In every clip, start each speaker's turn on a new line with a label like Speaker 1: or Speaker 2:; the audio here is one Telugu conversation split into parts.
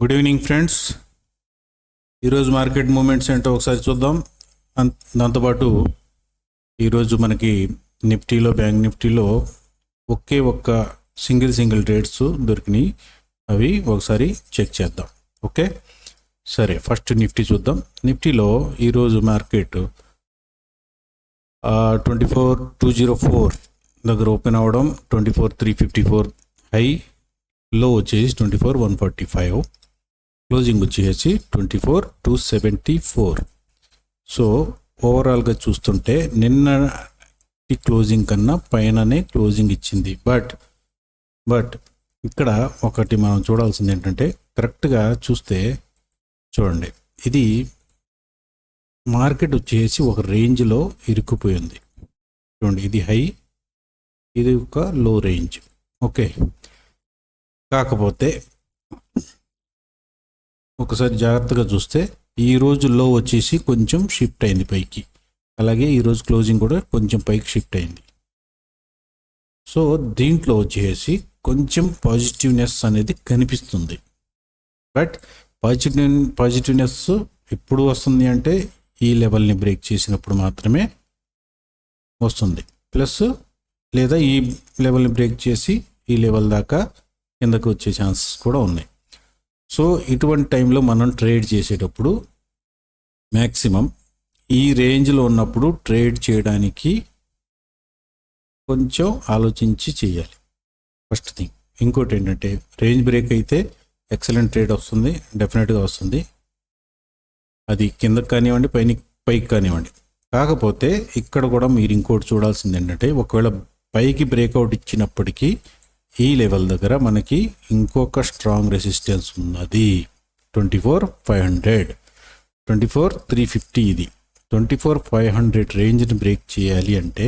Speaker 1: Good evening friends. ఈరోజు మార్కెట్ మూమెంట్స్ ఏంటో ఒకసారి చూద్దాం. దాంతోపాటు ఈరోజు మనకి నిఫ్టీలో, బ్యాంక్ నిఫ్టీలో ఒక్క సింగిల్ ట్రేడ్స్ దొరికినాయి. అవి ఒకసారి చెక్ చేద్దాం. ఓకే, సరే, ఫస్ట్ నిఫ్టీ చూద్దాం. నిఫ్టీలో ఈరోజు మార్కెట్ 24,204 దగ్గర ఓపెన్ అవ్వడం, 24,354 హై, లో వచ్చేసి 24,145, క్లోజింగ్ వచ్చేసి 24,274. సో ఓవరాల్గా చూస్తుంటే నిన్న క్లోజింగ్ కన్నా పైననే క్లోజింగ్ ఇచ్చింది. బట్ ఇక్కడ ఒకటి మనం చూడాల్సింది ఏంటంటే, కరెక్ట్గా చూస్తే చూడండి, ఇది మార్కెట్ వచ్చేసి ఒక రేంజ్లో ఇరుక్కుపోయింది. చూడండి, ఇది హై, ఇది ఒక లో రేంజ్. ఓకే, కాకపోతే ఒకసారి జాగ్రత్తగా చూస్తే ఈరోజు లో వచ్చేసి కొంచెం షిఫ్ట్ అయింది పైకి, అలాగే ఈరోజు క్లోజింగ్ కూడా కొంచెం పైకి షిఫ్ట్ అయింది. సో దీంట్లో వచ్చేసి కొంచెం పాజిటివ్నెస్ అనేది కనిపిస్తుంది. బట్ పాజిటివ్నెస్ ఎప్పుడు వస్తుంది అంటే ఈ లెవెల్ని బ్రేక్ చేసినప్పుడు మాత్రమే వస్తుంది. ప్లస్ లేదా ఈ లెవెల్ని బ్రేక్ చేసి ఈ లెవెల్ దాకా కిందకు వచ్చే ఛాన్సెస్ కూడా ఉన్నాయి. సో ఇటువంటి టైంలో మనం ట్రేడ్ చేసేటప్పుడు మ్యాక్సిమం ఈ రేంజ్లో ఉన్నప్పుడు ట్రేడ్ చేయడానికి కొంచెం ఆలోచించి చేయాలి, ఫస్ట్ థింగ్. ఇంకోటి ఏంటంటే, రేంజ్ బ్రేక్ అయితే ఎక్సలెంట్ ట్రేడ్ వస్తుంది, డెఫినెట్గా వస్తుంది. అది కిందకి కానివ్వండి, పైకి కానివ్వండి. కాకపోతే ఇక్కడ కూడా మీరు ఇంకోటి చూడాల్సింది ఏంటంటే, ఒకవేళ పైకి బ్రేక్అవుట్ ఇచ్చినప్పటికీ ఈ లెవెల్ దగ్గర మనకి ఇంకొక స్ట్రాంగ్ రెసిస్టెన్స్ ఉన్నది. 24,500, 24,350. ఇది 24,500 రేంజ్ని బ్రేక్ చేయాలి అంటే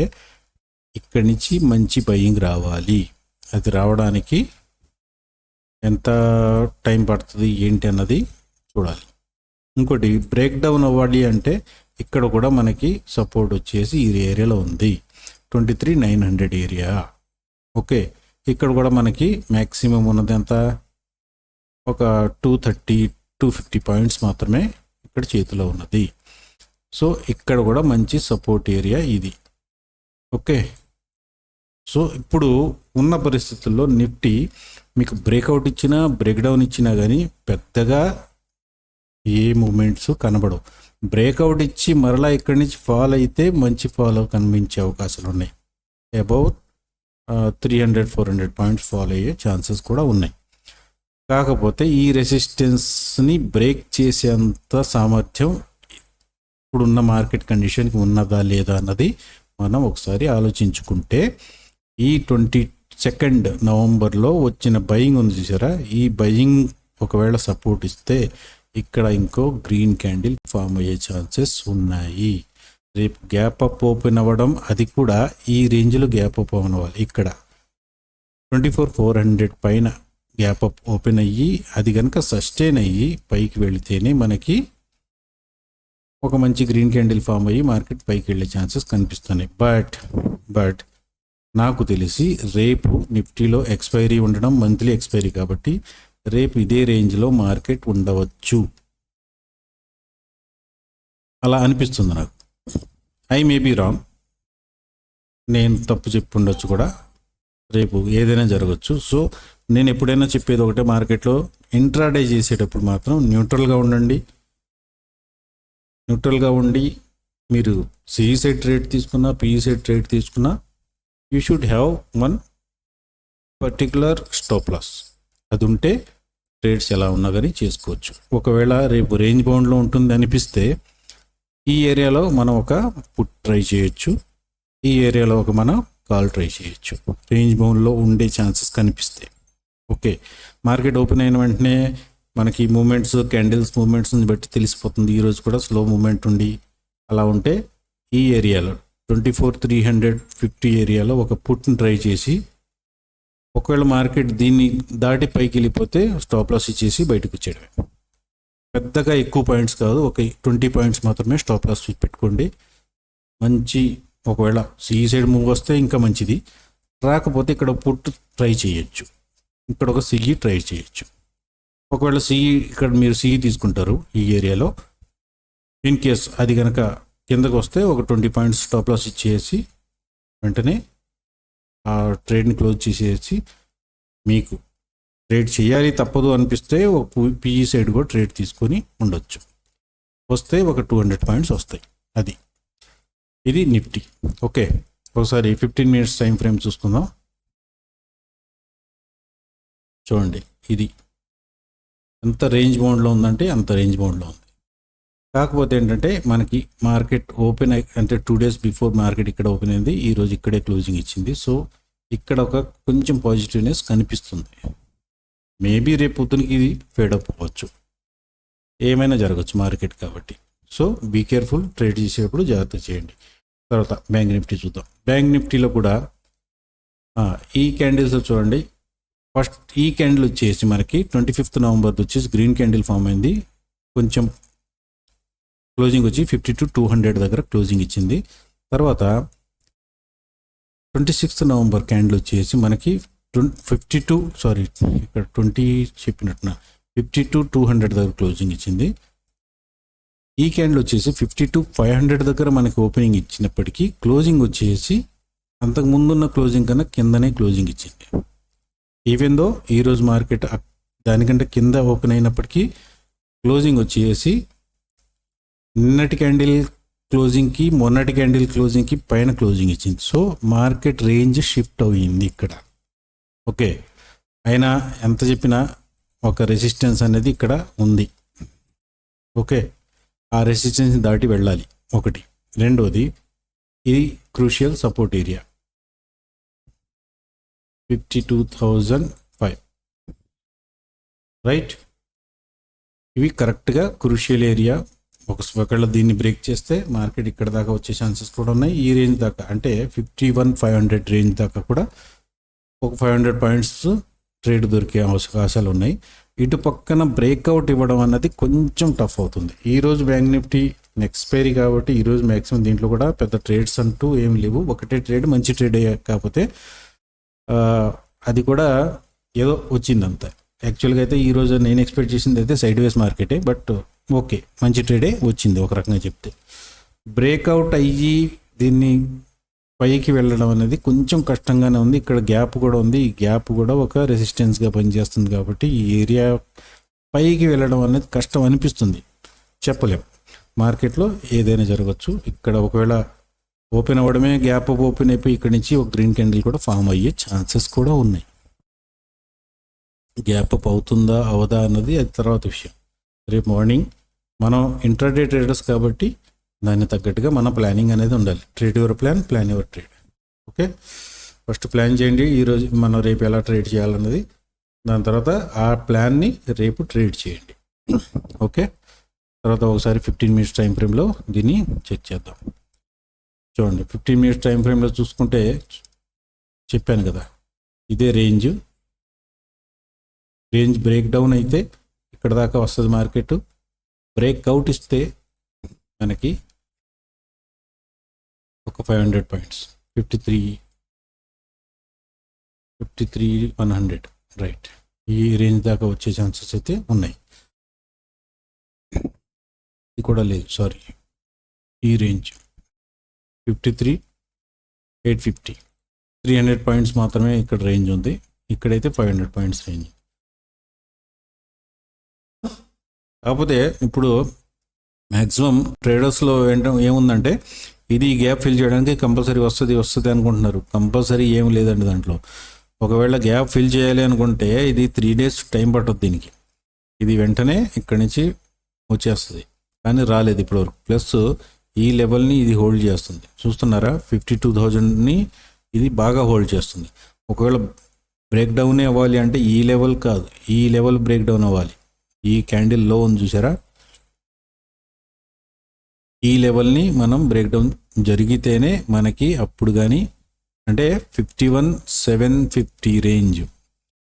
Speaker 1: ఇక్కడి నుంచి మంచి బయింగ్ రావాలి. అది రావడానికి ఎంత టైం పడుతుంది ఏంటి అన్నది చూడాలి. ఇంకోటి, బ్రేక్ డౌన్ అవ్వాలి అంటే ఇక్కడ కూడా మనకి సపోర్ట్ వచ్చేసి ఈ ఏరియాలో ఉంది, 23,900 ఏరియా. ఓకే, ఇక్కడ కూడా మనకి మ్యాక్సిమం ఉన్నది ఎంత, ఒక 230-250 పాయింట్స్ మాత్రమే ఇక్కడ చేతిలో ఉన్నది. సో ఇక్కడ కూడా మంచి సపోర్ట్ ఏరియా ఇది. ఓకే, సో ఇప్పుడు ఉన్న పరిస్థితుల్లో నిఫ్టీ మీకు బ్రేక్అవుట్ ఇచ్చినా, బ్రేక్డౌన్ ఇచ్చినా కానీ పెద్దగా ఏ మూమెంట్స్ కనబడవు. బ్రేక్అవుట్ ఇచ్చి మరలా ఇక్కడి నుంచి ఫాల్ అయితే మంచి ఫాల్ కనిపించే అవకాశాలు ఉన్నాయి. అబౌట్ 300-400 పాయింట్స్ ఫాల్ అయ్యే ఛాన్సెస్ కూడా ఉన్నాయి. కాకపోతే ఈ రెసిస్టెన్స్ని బ్రేక్ చేసేంత సామర్థ్యం ఇప్పుడున్న మార్కెట్ కండిషన్కి ఉన్నదా లేదా అన్నది మనం ఒకసారి ఆలోచించుకుంటే, ఈ 22 నవంబర్లో వచ్చిన బయింగ్ ఉంది చూసారా, ఈ బయింగ్ ఒకవేళ సపోర్ట్ ఇస్తే ఇక్కడ ఇంకో గ్రీన్ క్యాండిల్ ఫామ్ అయ్యే ఛాన్సెస్ ఉన్నాయి. రేపు గ్యాప్ అప్ ఓపెన్ అవ్వడం, అది కూడా ఈ రేంజ్లో గ్యాప్ అప్ ఓపెన్ అవ్వాలి. ఇక్కడ 24,400 పైన గ్యాప్ అప్ ఓపెన్ అయ్యి అది కనుక సస్టైన్ అయ్యి పైకి వెళితేనే మనకి ఒక మంచి గ్రీన్ క్యాండిల్ ఫామ్ అయ్యి మార్కెట్ పైకి వెళ్ళే ఛాన్సెస్ కనిపిస్తున్నాయి. బట్ నాకు తెలిసి రేపు నిఫ్టీలో ఎక్స్పైరీ ఉండడం, మంత్లీ ఎక్స్పైరీ కాబట్టి రేపు ఇదే రేంజ్లో మార్కెట్ ఉండవచ్చు, అలా అనిపిస్తుంది నాకు. ఐ మే బీ రాంగ్, నేను తప్పు చెప్పి ఉండొచ్చు కూడా, రేపు ఏదైనా జరగచ్చు. సో నేను ఎప్పుడైనా చెప్పేది ఒకటే, మార్కెట్లో ఇంట్రాడే చేసేటప్పుడు మాత్రం న్యూట్రల్గా ఉండి మీరు సిఈ సైడ్ ట్రేడ్ తీసుకున్నా, పిఈ సైడ్ ట్రేడ్ తీసుకున్నా, you should have one particular stop loss. అది ఉంటే ట్రేడ్స్ ఎలా ఉన్నా కానీ చేసుకోవచ్చు. ఒకవేళ రేపు రేంజ్ బౌండ్లో ఉంటుంది అనిపిస్తే ఈ ఏరియాలో మనం ఒక పుట్ ట్రై చేయొచ్చు, ఈ ఏరియాలో ఒక మనం కాల్ ట్రై చేయొచ్చు, రేంజ్ బౌండ్లో ఉండే ఛాన్సెస్ కనిపిస్తాయి. ఓకే, మార్కెట్ ఓపెన్ అయిన వెంటనే మనకి మూమెంట్స్, క్యాండిల్స్ మూమెంట్స్ని బట్టి తెలిసిపోతుంది. ఈరోజు కూడా స్లో మూమెంట్ ఉండి అలా ఉంటే ఈ ఏరియాలో 24,350 ఏరియాలో ఒక పుట్ని ట్రై చేసి, ఒకవేళ మార్కెట్ దీన్ని దాటి పైకి వెళ్ళిపోతే స్టాప్ లాస్ ఇచ్చేసి బయటకు వచ్చేయడమే. పెద్దగా ఎక్కువ పాయింట్స్ కాదు, ఒక 20 పాయింట్స్ మాత్రమే స్టాప్ లాస్ పెట్టుకోండి. మంచి, ఒకవేళ సిఈ సైడ్ మూవ్ వస్తే ఇంకా మంచిది, రాకపోతే ఇక్కడ పుట్ ట్రై చేయొచ్చు, ఇక్కడ ఒక సిఈ ట్రై చేయొచ్చు. ఒకవేళ సిఈ ఇక్కడ మీరు సిఈ తీసుకుంటారు ఈ ఏరియాలో, ఇన్ కేస్ అది కనుక కిందకు వస్తే ఒక 20 పాయింట్స్ స్టాప్ లాస్ ఇచ్చేసి వెంటనే ఆ ట్రేడ్ని క్లోజ్ చేసేసి మీకు ట్రేడ్ చేయాలి తప్పదు అనిపిస్తే ఒక పిఈ సైడ్ కూడా ట్రేడ్ తీసుకొని ఉండొచ్చు. వస్తే ఒక 200 పాయింట్స్ వస్తాయి. అది ఇది నిఫ్టీ. ఓకే, ఒకసారి 15 మినిట్స్ టైం ఫ్రేమ్ చూసుకుందాం. చూడండి, ఇది ఎంత రేంజ్ బౌండ్లో ఉందంటే అంత రేంజ్ బౌండ్లో ఉంది. కాకపోతే ఏంటంటే మనకి మార్కెట్ ఓపెన్ అంటే 2 days బిఫోర్ మార్కెట్ ఇక్కడ ఓపెన్ అయింది, ఈరోజు ఇక్కడే క్లోజింగ్ ఇచ్చింది. సో ఇక్కడ ఒక కొంచెం పాజిటివ్నెస్ కనిపిస్తుంది. మేబీ రేపు పొద్దునకి ఇది ఫేడప్ అవ్వచ్చు, ఏమైనా జరగచ్చు మార్కెట్ కాబట్టి. సో బీ కేర్ఫుల్, ట్రేడ్ చేసేటప్పుడు జాగ్రత్త చేయండి. తర్వాత బ్యాంక్ నిఫ్టీ చూద్దాం. బ్యాంక్ నిఫ్టీలో కూడా ఈ క్యాండిల్స్ చూడండి. ఫస్ట్ ఈ క్యాండిల్ వచ్చేసి మనకి 25th నవంబర్ వచ్చేసి గ్రీన్ క్యాండిల్ ఫామ్ అయింది. కొంచెం క్లోజింగ్ వచ్చి 52,200 దగ్గర క్లోజింగ్ ఇచ్చింది. తర్వాత 26th నవంబర్ క్యాండిల్ వచ్చేసి మనకి 52,200 దగ్గర క్లోజింగ్ ఇచ్చింది. ఈ క్యాండిల్ వచ్చేసి 52,500 దగ్గర మనకి ఓపెనింగ్ ఇచ్చినప్పటికీ క్లోజింగ్ వచ్చేసి అంతకు ముందున్న క్లోజింగ్ కన్నా కిందనే క్లోజింగ్ ఇచ్చింది. ఈవెన్ దో ఈరోజు మార్కెట్ దానికంటే కింద ఓపెన్ అయినప్పటికీ క్లోజింగ్ వచ్చేసి నిన్నటి క్యాండిల్ క్లోజింగ్కి మొన్నటి క్యాండిల్ క్లోజింగ్కి పైన క్లోజింగ్ ఇచ్చింది. సో మార్కెట్ రేంజ్ షిఫ్ట్ అయ్యింది ఇక్కడ. ఓకే, అయినా ఎంత చెప్పినా ఒక రెసిస్టెన్స్ అనేది ఇక్కడ ఉంది. ఓకే, ఆ రెసిస్టెన్స్ దాటి వెళ్ళాలి ఒకటి. రెండోది, ఇది క్రూషియల్ సపోర్ట్ ఏరియా 52,005, రైట్. ఇవి కరెక్ట్గా క్రూషియల్ ఏరియా. ఒకవేళ దీన్ని బ్రేక్ చేస్తే మార్కెట్ ఇక్కడ దాకా వచ్చే ఛాన్సెస్ కూడా ఉన్నాయి. ఈ రేంజ్ దాకా అంటే 51,500 రేంజ్ దాకా కూడా ఒక 500 పాయింట్స్ ట్రేడ్ దొరికే అవకాశాలు ఉన్నాయి. ఇటు పక్కన బ్రేక్అవుట్ ఇవ్వడం అన్నది కొంచెం టఫ్ అవుతుంది. ఈరోజు బ్యాంక్ నిఫ్టీ ఎక్స్పైరీ కాబట్టి ఈరోజు మ్యాక్సిమం దీంట్లో కూడా పెద్ద ట్రేడ్స్ అంటూ ఏం లేవు. ఒకటే ట్రేడ్, మంచి ట్రేడ్ కాకపోతే అది కూడా ఏదో వచ్చింది అంతే. యాక్చువల్గా అయితే ఈరోజు నేను ఎక్స్పెక్ట్ చేసింది అయితే సైడ్ వేస్ మార్కెటే, బట్ ఓకే, మంచి ట్రేడే వచ్చింది ఒక రకంగా చెప్తే. బ్రేక్అవుట్ అయ్యి దీన్ని పైకి వెళ్ళడం అనేది కొంచెం కష్టంగానే ఉంది. ఇక్కడ గ్యాప్ కూడా ఉంది. ఈ గ్యాప్ కూడా ఒక రెసిస్టెన్స్గా పనిచేస్తుంది కాబట్టి ఈ ఏరియా పైకి వెళ్ళడం అనేది కష్టం అనిపిస్తుంది. చెప్పలేం, మార్కెట్లో ఏదైనా జరగచ్చు. ఇక్కడ ఒకవేళ ఓపెన్ అవ్వడమే, గ్యాప్ ఓపెన్ అయిపోయి ఇక్కడ నుంచి ఒక గ్రీన్ క్యాండిల్ కూడా ఫామ్ అయ్యే ఛాన్సెస్ కూడా ఉన్నాయి. గ్యాప్ అప్ అవుతుందా అవదా అన్నది అది తర్వాత విషయం. రేపు మార్నింగ్ మనం ఇంట్రాడే ట్రేడర్స్ కాబట్టి దాన్ని తగ్గట్టుగా మన ప్లానింగ్ అనేది ఉండాలి. Trade your plan, plan your trade. Okay, first plan చేయండి ఈరోజు మనం రేపు ఎలా ట్రేడ్ చేయాలన్నది. దాని తర్వాత ఆ ప్లాన్ని రేపు ట్రేడ్ చేయండి. ఓకే, తర్వాత ఒకసారి 15 మినిట్స్ టైం ఫ్రేమ్లో దీన్ని చెక్ చేద్దాం. చూడండి, 15 మినిట్స్ టైం ఫ్రేమ్లో చూసుకుంటే చెప్పాను కదా, ఇదే రేంజ్ బ్రేక్ డౌన్ అయితే ఇక్కడ దాకా వస్తుంది మార్కెట్. బ్రేక్అవుట్ ఇస్తే మనకి ఒక 500 పాయింట్స్ 53,100 రైట్, ఈ రేంజ్ దాకా వచ్చే ఛాన్సెస్ అయితే ఉన్నాయి. ఇది కూడా లేదు, సారీ, ఈ రేంజ్ 53,850, 300 పాయింట్స్ మాత్రమే ఇక్కడ రేంజ్ ఉంది. ఇక్కడైతే 500 పాయింట్స్ రేంజ్. కాకపోతే ఇప్పుడు మ్యాక్సిమం ట్రేడర్స్లో ఏముందంటే ఇది గ్యాప్ ఫిల్ చేయడానికి కంపల్సరీ వస్తుంది అనుకుంటున్నారు. కంపల్సరీ ఏం లేదండి దాంట్లో. ఒకవేళ గ్యాప్ ఫిల్ చేయాలి అనుకుంటే ఇది 3 days టైం పడుతుంది దీనికి. ఇది వెంటనే ఇక్కడి నుంచి వచ్చేస్తుంది, కానీ రాలేదు ఇప్పటివరకు. ప్లస్ ఈ లెవెల్ని ఇది హోల్డ్ చేస్తుంది, చూస్తున్నారా? 52,000ని ఇది బాగా హోల్డ్ చేస్తుంది. ఒకవేళ బ్రేక్ డౌనే అవ్వాలి అంటే ఈ లెవెల్ కాదు, ఈ లెవెల్ బ్రేక్ డౌన్ అవ్వాలి. ఈ క్యాండిల్ లో ఉంది చూసారా, ఈ లెవెల్ని మనం బ్రేక్ డౌన్ జరిగితేనే మనకి అప్పుడు కానీ, అంటే 51,750 రేంజ్,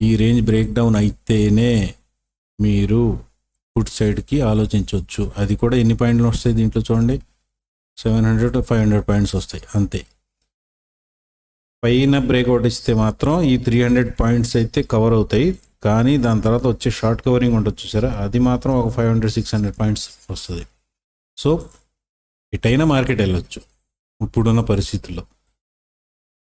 Speaker 1: ఈ రేంజ్ బ్రేక్ డౌన్ అయితేనే మీరు ఫుడ్ సైడ్కి ఆలోచించవచ్చు. అది కూడా ఎన్ని పాయింట్లు వస్తాయి దీంట్లో చూడండి, 700 to 500 పాయింట్స్ వస్తాయి అంతే. పైన బ్రేక్అవుట్ ఇస్తే మాత్రం ఈ 300 పాయింట్స్ అయితే కవర్ అవుతాయి. కానీ దాని తర్వాత వచ్చే షార్ట్ కవరింగ్ ఉంటుంది చూసారా, అది మాత్రం ఒక 500-600 పాయింట్స్ వస్తుంది. సో ఎటైనా మార్కెట్ వెళ్ళొచ్చు ఇప్పుడున్న పరిస్థితుల్లో.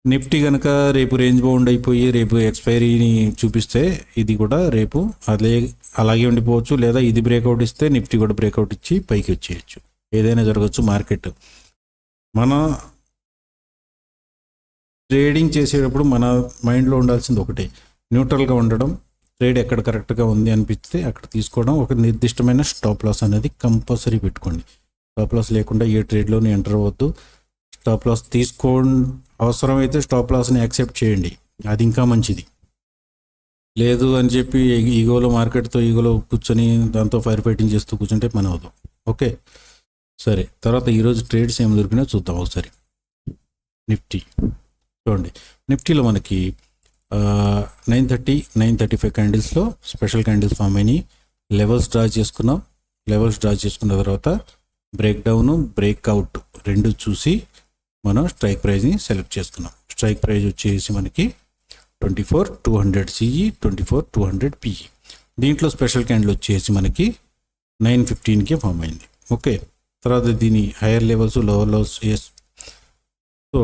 Speaker 1: నిఫ్టీ కనుక రేపు రేంజ్ బౌండ్ అయిపోయి రేపు ఎక్స్పైరీని చూపిస్తే ఇది కూడా రేపు అలాగే ఉండిపోవచ్చు, లేదా ఇది బ్రేక్అవుట్ ఇస్తే నిఫ్టీ కూడా బ్రేక్అవుట్ ఇచ్చి పైకి వచ్చేయచ్చు. ఏదైనా జరగచ్చు మార్కెట్. మన ట్రేడింగ్ చేసేటప్పుడు మన మైండ్లో ఉండాల్సింది ఒకటే, న్యూట్రల్గా ఉండడం. ట్రేడ్ ఎక్కడ కరెక్ట్గా ఉంది అనిపిస్తే అక్కడ తీసుకోవడం. ఒక నిర్దిష్టమైన స్టాప్ లాస్ అనేది కంపల్సరీ పెట్టుకోండి. స్టాప్ లాస్ లేకుండా ఏ ట్రేడ్లోని ఎంటర్ అవ్వద్దు. స్టాప్ లాస్ అవసరమైతే స్టాప్ లాస్ని యాక్సెప్ట్ చేయండి, అది ఇంకా మంచిది. లేదు అని చెప్పి మార్కెట్తో ఈగోలో కూర్చొని దాంతో ఫైర్ ఫైటింగ్ చేస్తూ కూర్చుంటే పని అవుతాం. ఓకే, సరే. తర్వాత ఈరోజు ట్రేడ్స్ ఏమి దొరికినా చూద్దాం ఒకసారి. నిఫ్టీ చూడండి, నిఫ్టీలో మనకి 930, 935 క్యాండిల్స్లో స్పెషల్ క్యాండిల్స్ ఫామ్ అయినాయి. లెవెల్స్ డ్రా చేసుకున్నాం. లెవెల్స్ డ్రా చేసుకున్న తర్వాత బ్రేక్ డౌన్, బ్రేక్అవుట్ రెండు చూసి మనం స్ట్రైక్ ప్రైజ్ని సెలెక్ట్ చేసుకున్నాం. స్ట్రైక్ ప్రైజ్ వచ్చేసి మనకి 24,200 CE, 24,200 PE. దీంట్లో స్పెషల్ క్యాండిల్ వచ్చేసి మనకి 915కి ఫామ్ అయింది. ఓకే, తర్వాత దీని higher levels, lower levels. So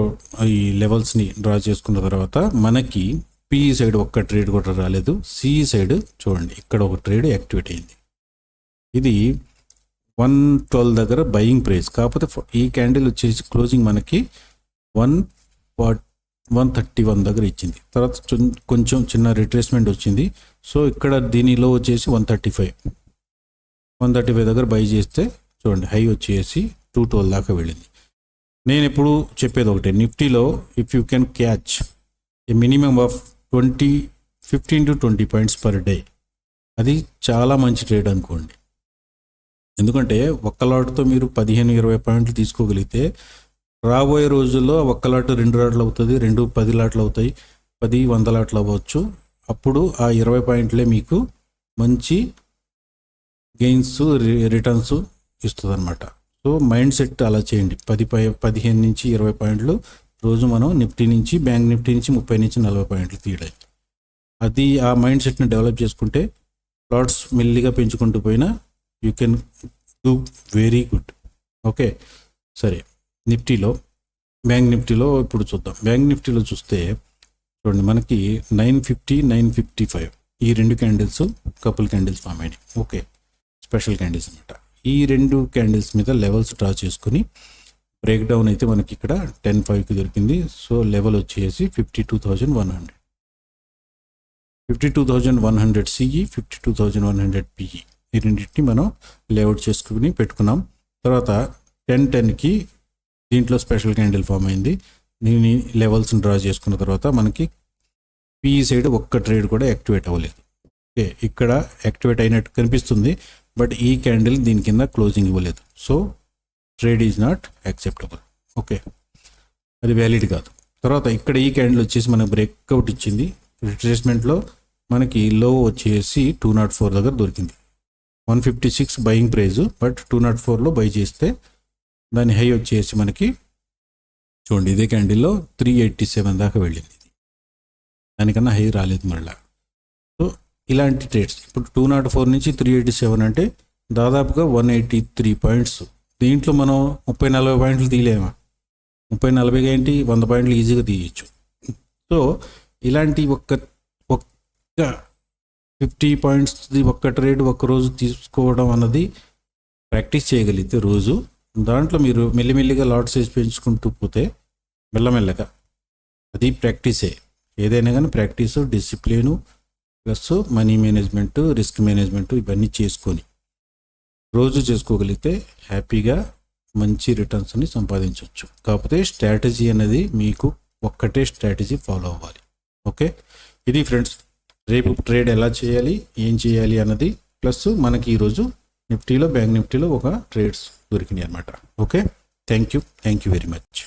Speaker 1: ఈ లెవెల్స్ని డ్రా చేసుకున్న తర్వాత మనకి PE సైడ్ ఒక్క ట్రేడ్ కూడా రాలేదు. CE సైడ్ చూడండి, ఇక్కడ ఒక ట్రేడ్ యాక్టివేట్ అయింది. ఇది 112 దగ్గర బయింగ్ ప్రైస్. కాకపోతే ఈ క్యాండిల్ వచ్చేసి క్లోజింగ్ మనకి 131 దగ్గర ఇచ్చింది. తర్వాత కొంచెం చిన్న రిట్రేస్మెంట్ వచ్చింది. సో ఇక్కడ దీనిలో వచ్చేసి 135 దగ్గర బై చేస్తే చూడండి హై వచ్చేసి 212 దాకా వెళ్ళింది. నేను ఎప్పుడు చెప్పేది ఒకటే, నిఫ్టీలో if you can catch A minimum of 15 to 20 points per day, అది చాలా మంచి ట్రేడ్ అనుకోండి. ఎందుకంటే ఒక్క లాట్తో మీరు 15-20 పాయింట్లు తీసుకోగలిగితే రాబోయే రోజుల్లో ఒక్క లాట్ 2 లాట్లు అవుతుంది, 2 10 లాట్లు అవుతాయి, 10 100 లాట్లు అవ్వచ్చు. అప్పుడు ఆ 20 పాయింట్లే మీకు మంచి గెయిన్స్, రిటర్న్స్ ఇస్తుంది అనమాట. సో మైండ్ సెట్ అలా చేయండి. 15 నుంచి 20 పాయింట్లు రోజు మనం నిఫ్టీ నుంచి, బ్యాంక్ నిఫ్టీ నుంచి 30 నుంచి 40 పాయింట్లు తీయడం. అది ఆ మైండ్ సెట్ని డెవలప్ చేసుకుంటే లాట్స్ మెల్లిగా పెంచుకుంటూ పోయినా you can do very good. Okay, సరే. నిఫ్టీలో, బ్యాంక్ నిఫ్టీలో ఇప్పుడు చూద్దాం. బ్యాంక్ నిఫ్టీలో చూస్తే చూడండి మనకి 950, 955 ఈ రెండు క్యాండిల్స్ కపుల్ క్యాండిల్స్ ఫామ్ అయినాయి. ఓకే, స్పెషల్ క్యాండిల్స్ అనమాట. ఈ రెండు క్యాండిల్స్ మీద లెవెల్స్ డ్రా చేసుకుని బ్రేక్ డౌన్ అయితే మనకి ఇక్కడ 10.5కి దొరికింది. సో లెవెల్ వచ్చేసి 52,100, 52,100 CE, 52,100 PE. ఈ రెండింటిని మనం లేఅవుట్ చేసుకుని పెట్టుకున్నాం. తర్వాత 10-10కి దీంట్లో స్పెషల్ క్యాండిల్ ఫామ్ అయింది. దీన్ని లెవెల్స్ని డ్రా చేసుకున్న తర్వాత మనకి PE సైడ్ ఒక్క ట్రేడ్ కూడా యాక్టివేట్ అవ్వలేదు. ఓకే, ఇక్కడ యాక్టివేట్ అయినట్టు కనిపిస్తుంది, బట్ ఈ క్యాండిల్ దీని కింద క్లోజింగ్ ఇవ్వలేదు. So trade is not acceptable. Okay, అది వ్యాలిడ్ కాదు. తర్వాత ఇక్కడ ఈ క్యాండిల్ వచ్చేసి మనకు బ్రేక్అవుట్ ఇచ్చింది. రిట్రేస్మెంట్లో మనకి లో వచ్చేసి 204 దగ్గర దొరికింది. 156 బయింగ్ ప్రైజు, బట్ 204లో బై చేస్తే దాని హై వచ్చేసి మనకి చూడండి ఇదే క్యాండిల్లో 387 దాకా వెళ్ళింది. దానికన్నా హై రాలేదు మళ్ళీ. సో ఇలాంటి ట్రేడ్స్ ఇప్పుడు 204 నుంచి 387 అంటే దాదాపుగా 183 పాయింట్స్. దీంట్లో మనం 30-40 పాయింట్లు తీయలేమా? 30-40 ఏంటి, 100 పాయింట్లు ఈజీగా తీయచ్చు. సో ఇలాంటి ఒక్క 50 పాయింట్స్ ఒక్క ట్రేడ్ ఒక్కరోజు తీసుకోవడం అన్నది ప్రాక్టీస్ చేయగలిగితే రోజు, దాంట్లో మీరు మెల్లిమెల్లిగా లాట్ సైజ్ పెంచుకుంటూ పోతే మెల్లమెల్లగా అది ప్రాక్టీసే. ఏదైనా కానీ practice, discipline plus money management, risk management ఇవన్నీ చేసుకొని రోజు చేసుకోగలిగితే హ్యాపీగా మంచి రిటర్న్స్ని సంపాదించవచ్చు. కాకపోతే స్ట్రాటజీ అనేది మీకు ఒక్కటే స్ట్రాటజీ ఫాలో అవ్వాలి. ఓకే, ఇది ఫ్రెండ్స్ రేపు ట్రేడ్ ఎలా చేయాలి, ఏం చేయాలి అన్నది. ప్లస్ మనకి ఈరోజు నిఫ్టీలో, బ్యాంక్ నిఫ్టీలో ఒక ట్రేడ్స్ దొరికినాయి అనమాట. Okay, thank you very much.